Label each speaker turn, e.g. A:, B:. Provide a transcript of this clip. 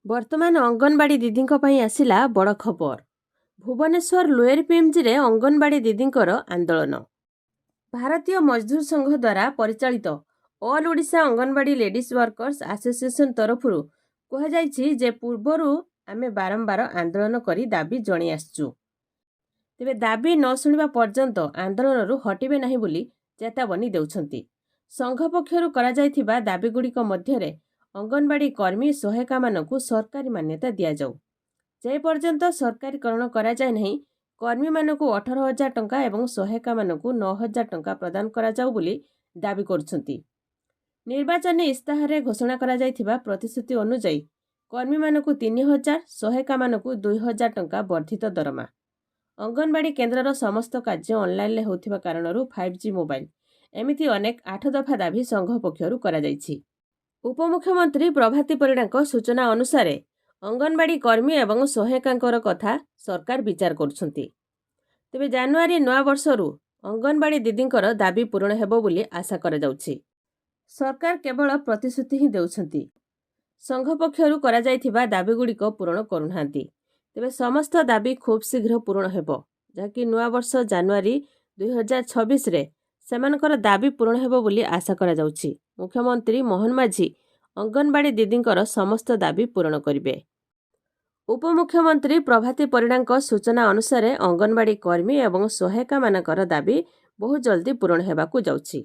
A: ବର୍ତ୍ତମାନ ଅଙ୍ଗନବାଡ଼ି ଦିଦିଙ୍କ ପାଇଁ ଆସିଲା ବଡ଼ ଖବର। ଭୁବନେଶ୍ୱର ଲୋୟର ପିଏମ୍ଜିରେ ଅଙ୍ଗନବାଡ଼ି ଦିଦିଙ୍କର ଆନ୍ଦୋଳନ। ଭାରତୀୟ ମଜଦୁର ସଂଘ ଦ୍ୱାରା ପରିଚାଳିତ all Odisha Anganwadi ladies workers association ତରଫରୁ କୁହାଯାଇଛି ଯେ ପୂର୍ବରୁ ଆମେ ବାରମ୍ବାର ଆନ୍ଦୋଳନ କରି ଦାବି ଜଣାଇ ଆସିଛୁ। ତେବେ ଦାବି ନ ଶୁଣିବା ପର୍ଯ୍ୟନ୍ତ ଆନ୍ଦୋଳନରୁ ହଟିବେ ନାହିଁ ବୋଲି ଚେତାବନୀ ଦେଉଛନ୍ତି। ସଂଘ ପକ୍ଷରୁ କରାଯାଇଥିବା ଦାବିଗୁଡ଼ିକ ମଧ୍ୟରେ ଅଙ୍ଗନବାଡ଼ି କର୍ମୀ ସହାୟିକାମାନଙ୍କୁ ସରକାରୀ ମାନ୍ୟତା ଦିଆଯାଉ, ଯେପର୍ଯ୍ୟନ୍ତ ସରକାରୀକରଣ କରାଯାଏ ନାହିଁ କର୍ମୀମାନଙ୍କୁ 18,000 ଟଙ୍କା ଏବଂ ସହାୟିକାମାନଙ୍କୁ 9,000 ଟଙ୍କା ପ୍ରଦାନ କରାଯାଉ ବୋଲି ଦାବି କରୁଛନ୍ତି। ନିର୍ବାଚନୀ ଇସ୍ତାହାରରେ ଘୋଷଣା କରାଯାଇଥିବା ପ୍ରତିଶ୍ରୁତି ଅନୁଯାୟୀ କର୍ମୀମାନଙ୍କୁ 3,000, ସହାୟିକାମାନଙ୍କୁ 2,000 ଟଙ୍କା ବର୍ଦ୍ଧିତ ଦରମା। ଅଙ୍ଗନବାଡ଼ି କେନ୍ଦ୍ରର ସମସ୍ତ କାର୍ଯ୍ୟ ଅନଲାଇନ୍ରେ ହେଉଥିବା କାରଣରୁ 5G ମୋବାଇଲ ଏମିତି ଅନେକ 8 ଦଫା ଦାବି ସଂଘ ପକ୍ଷରୁ କରାଯାଇଛି। ଉପମୁଖ୍ୟମନ୍ତ୍ରୀ ପ୍ରଭାତୀ ପରିଡ଼ାଙ୍କ ସୂଚନା ଅନୁସାରେ ଅଙ୍ଗନବାଡ଼ି କର୍ମୀ ଏବଂ ସହାୟିକାଙ୍କର କଥା ସରକାର ବିଚାର କରୁଛନ୍ତି। ତେବେ ଜାନୁଆରୀ ନୂଆବର୍ଷରୁ ଅଙ୍ଗନବାଡ଼ି ଦିଦିଙ୍କର ଦାବି ପୂରଣ ହେବ ବୋଲି ଆଶା କରାଯାଉଛି। ସରକାର କେବଳ ପ୍ରତିଶ୍ରୁତି ହିଁ ଦେଉଛନ୍ତି, ସଂଘ ପକ୍ଷରୁ କରାଯାଇଥିବା ଦାବିଗୁଡ଼ିକ ପୂରଣ କରୁନାହାନ୍ତି। ତେବେ ସମସ୍ତ ଦାବି ଖୁବ୍ ଶୀଘ୍ର ପୂରଣ ହେବ, ଯାହାକି ନୂଆବର୍ଷ ଜାନୁଆରୀ 2026ରେ ସେମାନଙ୍କର ଦାବି ପୂରଣ ହେବ ବୋଲି ଆଶା କରାଯାଉଛି। ମୁଖ୍ୟମନ୍ତ୍ରୀ ମୋହନ ମାଝୀ ଅଙ୍ଗନବାଡ଼ି ଦିଦିଙ୍କର ସମସ୍ତ ଦାବି ପୂରଣ କରିବେ। ଉପମୁଖ୍ୟମନ୍ତ୍ରୀ ପ୍ରଭାତୀ ପରିଡ଼ାଙ୍କ ସୂଚନା ଅନୁସାରେ ଅଙ୍ଗନବାଡ଼ି କର୍ମୀ ଏବଂ ସହାୟିକାମାନଙ୍କର ଦାବି ବହୁ ଜଲ୍ଦି ପୂରଣ ହେବାକୁ ଯାଉଛି।